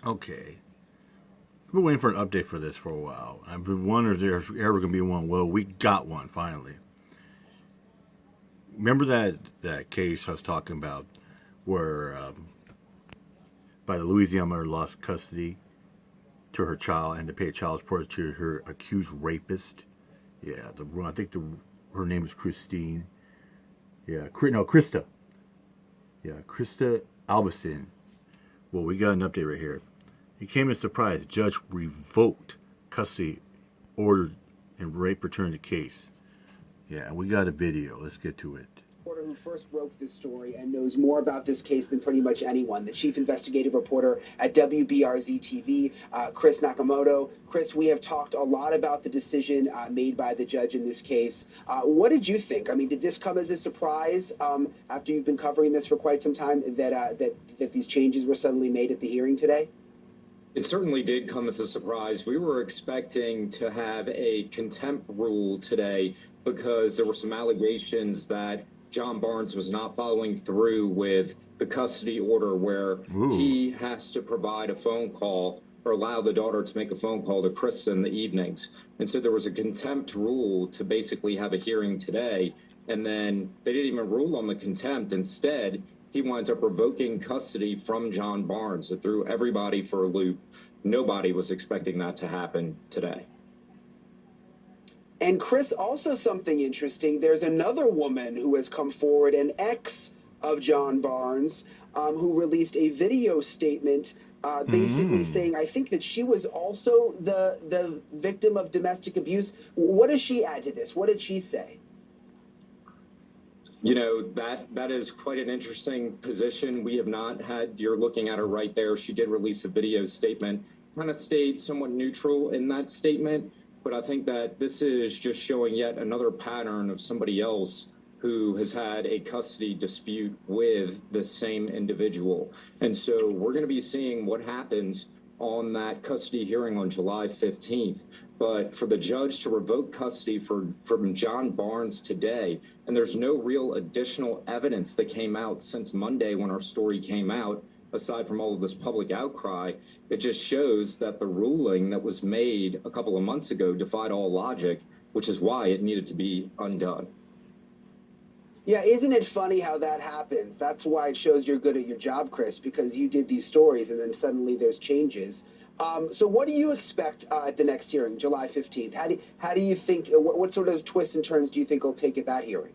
Okay. I've been waiting for an update for this for a while. I've been wondering if there's ever going to be one. Well, we got one finally. Remember that case I was talking about where by the Louisiana mother lost custody to her child and to pay child support to her accused rapist? Yeah, I think her name is Christine. Yeah, no, Krista. Yeah, Krista Albiston. Well, we got an update right here. It came as a surprise. The judge revoked custody order in rape paternity case. Yeah, we got a video. Let's get to it. Reporter who first broke this story and knows more about this case than pretty much anyone, the chief investigative reporter at WBRZ TV, Chris Nakamoto. Chris, we have talked a lot about the decision made by the judge in this case. What did you think? I mean, did this come as a surprise after you've been covering this for quite some time that these changes were suddenly made at the hearing today? It certainly did come as a surprise. We were expecting to have a contempt rule today because there were some allegations that John Barnes was not following through with the custody order where he has to provide a phone call or allow the daughter to make a phone call to Chris in the evenings. And so there was a contempt rule to basically have a hearing today. And then they didn't even rule on the contempt. Instead, he winds up revoking custody from John Barnes. It threw everybody for a loop. Nobody was expecting that to happen today. And Chris, also something interesting, there's another woman who has come forward, an ex of John Barnes, who released a video statement basically saying, I think that she was also the victim of domestic abuse. What does she add to this? What did she say? You know, that is quite an interesting position. We have not had, you're looking at her right there. She did release a video statement, kind of stayed somewhat neutral in that statement. But I think that this is just showing yet another pattern of somebody else who has had a custody dispute with the same individual. And so we're going to be seeing what happens on that custody hearing on July 15th. But for the judge to revoke custody from John Barnes today, and there's no real additional evidence that came out since Monday when our story came out, aside from all of this public outcry, it just shows that the ruling that was made a couple of months ago defied all logic, which is why it needed to be undone. Yeah, isn't it funny how that happens? That's why it shows you're good at your job, Chris, because you did these stories and then suddenly there's changes. So what do you expect at the next hearing, July 15th? How do you think, what sort of twists and turns do you think will take at that hearing?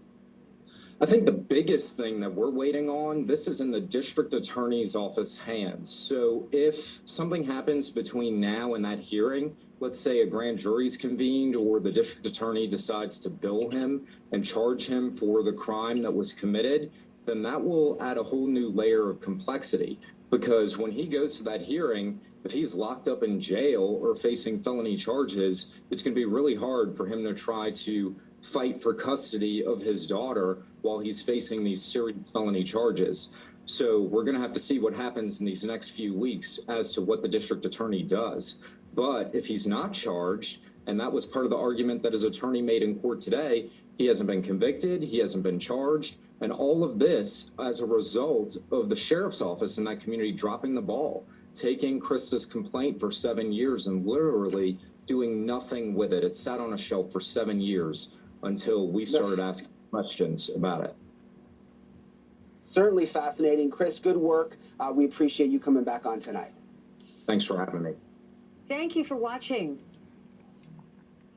I think the biggest thing that we're waiting on, this is in the district attorney's office hands. So if something happens between now and that hearing, let's say a grand jury's convened or the district attorney decides to bill him and charge him for the crime that was committed, then that will add a whole new layer of complexity. Because when he goes to that hearing, if he's locked up in jail or facing felony charges, it's going to be really hard for him to try to fight for custody of his daughter while he's facing these serious felony charges. So we're going to have to see what happens in these next few weeks as to what the district attorney does. But if he's not charged, and that was part of the argument that his attorney made in court today, he hasn't been convicted, he hasn't been charged, and all of this as a result of the sheriff's office in that community dropping the ball, taking Krista's complaint for 7 years and literally doing nothing with it. It sat on a shelf for 7 years until we started asking questions about it. Certainly fascinating. Chris, good work. We appreciate you coming back on tonight. Thanks for having me. Thank you for watching.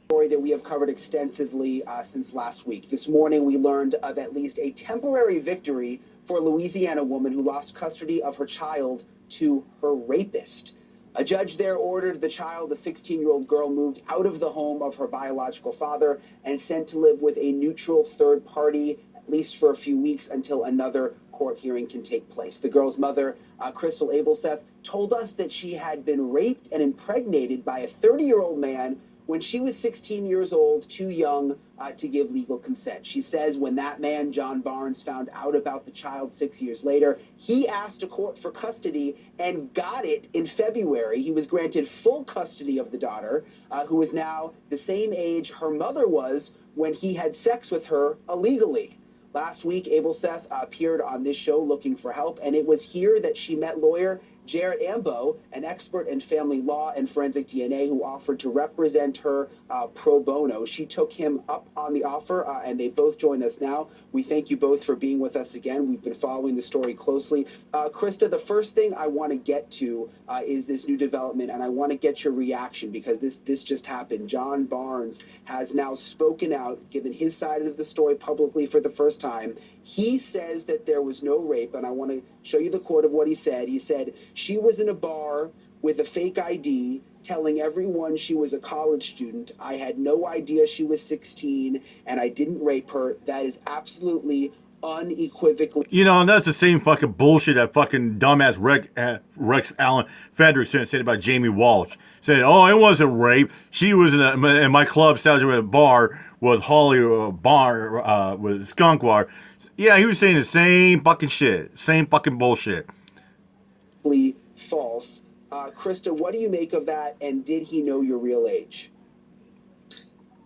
Story that we have covered extensively since last week. This morning we learned of at least a temporary victory for a Louisiana woman who lost custody of her child to her rapist. A judge there ordered the child, a 16-year-old girl, moved out of the home of her biological father and sent to live with a neutral third party, at least for a few weeks until another court hearing can take place. The girl's mother, Crystal Abelseth, told us that she had been raped and impregnated by a 30-year-old man when she was 16 years old, too young to give legal consent. She says when that man, John Barnes, found out about the child 6 years later, he asked a court for custody and got it in February. He was granted full custody of the daughter, who is now the same age her mother was when he had sex with her illegally. Last week, Abelseth appeared on this show looking for help, and it was here that she met lawyer Jarrett Ambo, an expert in family law and forensic DNA who offered to represent her pro bono. She took him up on the offer, and they both join us now. We thank you both for being with us again. We've been following the story closely. Krista, the first thing I want to get to is this new development, and I want to get your reaction because this just happened. John Barnes has now spoken out, given his side of the story publicly for the first time. He says that there was no rape, and I want to show you the quote of what he said. He said, "She was in a bar with a fake ID, telling everyone she was a college student. I had no idea she was 16, and I didn't rape her." That is absolutely unequivocally. You know, and that's the same fucking bullshit that fucking dumbass Rex Allen Fredrickson said about Jamie Walsh. Said, "Oh, it wasn't rape. She was in my club, started with a bar with Holly bar with Skunk Bar." Yeah, he was saying the same fucking shit, same fucking bullshit. False. Krista, what do you make of that? And did he know your real age?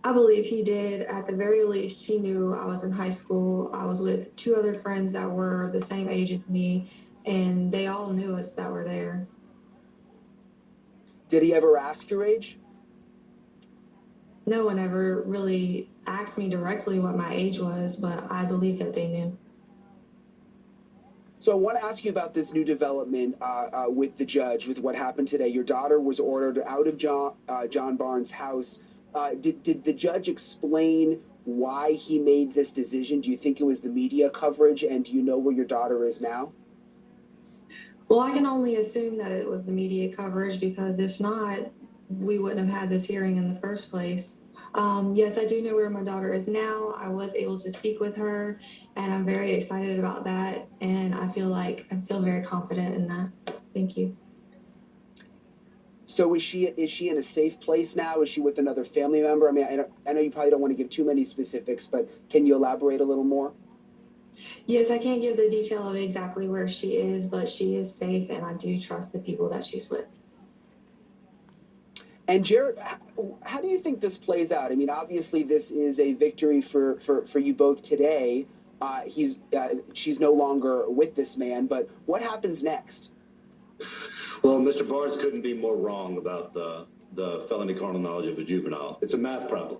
I believe he did. At the very least, he knew I was in high school. I was with two other friends that were the same age as me, and they all knew us that were there. Did he ever ask your age? No one ever really asked me directly what my age was, but I believe that they knew. So I want to ask you about this new development with the judge, with what happened today. Your daughter was ordered out of John Barnes' house. Did the judge explain why he made this decision? Do you think it was the media coverage? And do you know where your daughter is now? Well, I can only assume that it was the media coverage, because if not, we wouldn't have had this hearing in the first place. Yes, I do know where my daughter is now. I was able to speak with her, and I'm very excited about that. And I feel very confident in that. Thank you. So is she in a safe place now? Is she with another family member? I mean, I know you probably don't want to give too many specifics, but can you elaborate a little more? Yes, I can't give the detail of exactly where she is, but she is safe, and I do trust the people that she's with. And Jarrett, how do you think this plays out? I mean, obviously, this is a victory for you both today. She's no longer with this man, but what happens next? Well, Mr. Barnes couldn't be more wrong about the felony carnal knowledge of a juvenile. It's a math problem.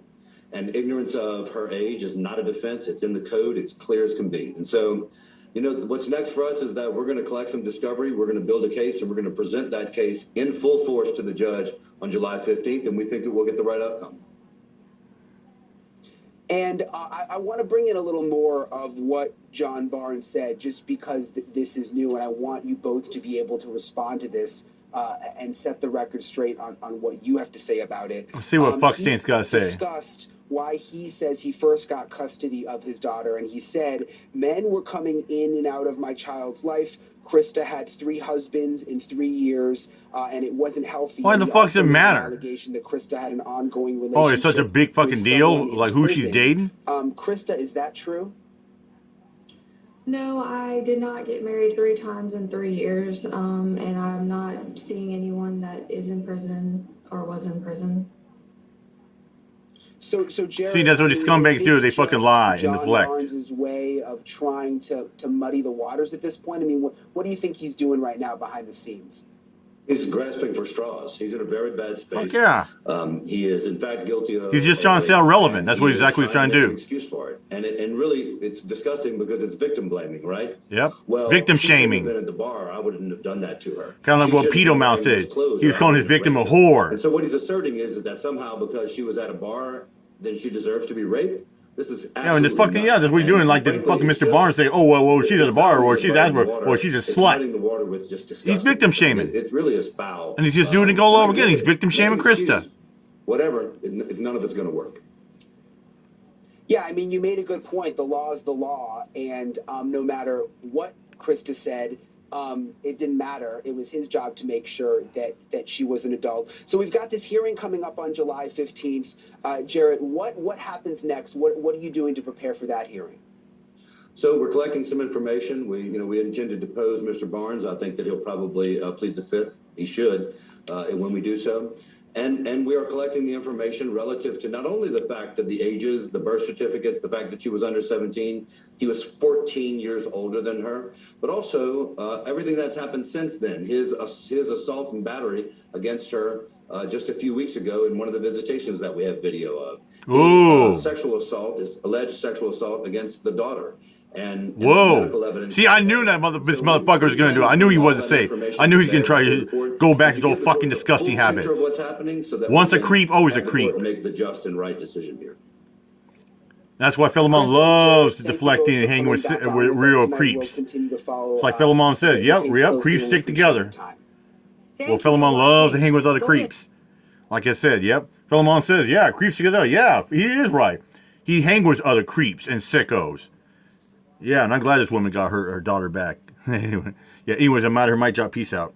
And ignorance of her age is not a defense. It's in the code. It's clear as can be. And so, you know, what's next for us is that we're going to collect some discovery. We're going to build a case, and we're going to present that case in full force to the judge on July 15th, and we think it will get the right outcome. And I want to bring in a little more of what John Barnes said, just because this is new, and I want you both to be able to respond to this and set the record straight on what you have to say about it. Let's see what Fuckstein's got to say. Discussed why he says he first got custody of his daughter, and he said, "Men were coming in and out of my child's life. Krista had 3 husbands in 3 years, and it wasn't healthy." Why the fuck does it matter? Allegation that Krista had an ongoing relationship. Oh, it's such a big fucking deal, like who she's dating? Krista, is that true? No, I did not get married 3 times in 3 years, and I'm not seeing anyone that is in prison or was in prison. So Jared, See, that's what these scumbags do. They fucking lie and John deflect. Barnes' way of trying to muddy the waters at this point. I mean, what do you think he's doing right now behind the scenes? He's grasping for straws. He's in a very bad space. Fuck yeah. He is, in fact, guilty of... He's just trying to sound relevant. That's what exactly he's trying to do. An excuse for it. And really, it's disgusting because it's victim blaming, right? Yep. Well, Victim she shouldn't shaming. have been at the bar. I wouldn't have done that to her. Kind of like what Pedo Mouse said. He was calling his victim a whore. And so what he's asserting is that somehow because she was at a bar, then she deserves to be raped. This is Yeah, and this fucking, yeah, that's what he's doing. Like this fucking Mr. Barnes say, oh, well, she's at a bar, or she's asking for, or she's a slut. He's victim shaming. It really is foul. And he's just doing it all over again. He's victim shaming Krista. Whatever, none of it's going to work. Yeah, I mean, you made a good point. The law is the law, and no matter what Krista said, it didn't matter. It was his job to make sure that she was an adult. So we've got this hearing coming up on July 15th. Jarrett, what happens next? What are you doing to prepare for that hearing? So we're collecting some information. We intend to depose Mr. Barnes. I think that he'll probably plead the fifth. He should when we do so. And we are collecting the information relative to not only the fact of the ages, the birth certificates, the fact that she was under 17, he was 14 years older than her, but also everything that's happened since then. His assault and battery against her just a few weeks ago in one of the visitations that we have video of. His sexual assault, his alleged sexual assault against the daughter. And medical evidence. See, I knew that this motherfucker was going to do it. I knew he wasn't safe. I knew he's going to try to go back to his old fucking disgusting habits. Of what's happening so that once a creep, always a creep. Make the just and right decision here. That's why Philemon loves deflecting and hanging with real creeps. It's like Philemon says, yep, creeps stick together. Well, Philemon loves to hang with other creeps. Like I said, yep. Philemon says, yeah, creeps together. Yeah, he is right. He hangs with other creeps and sickos. Yeah, and I'm glad this woman got her daughter back. Anyway, yeah, anyways, I'm out of here. Mic drop. Peace out.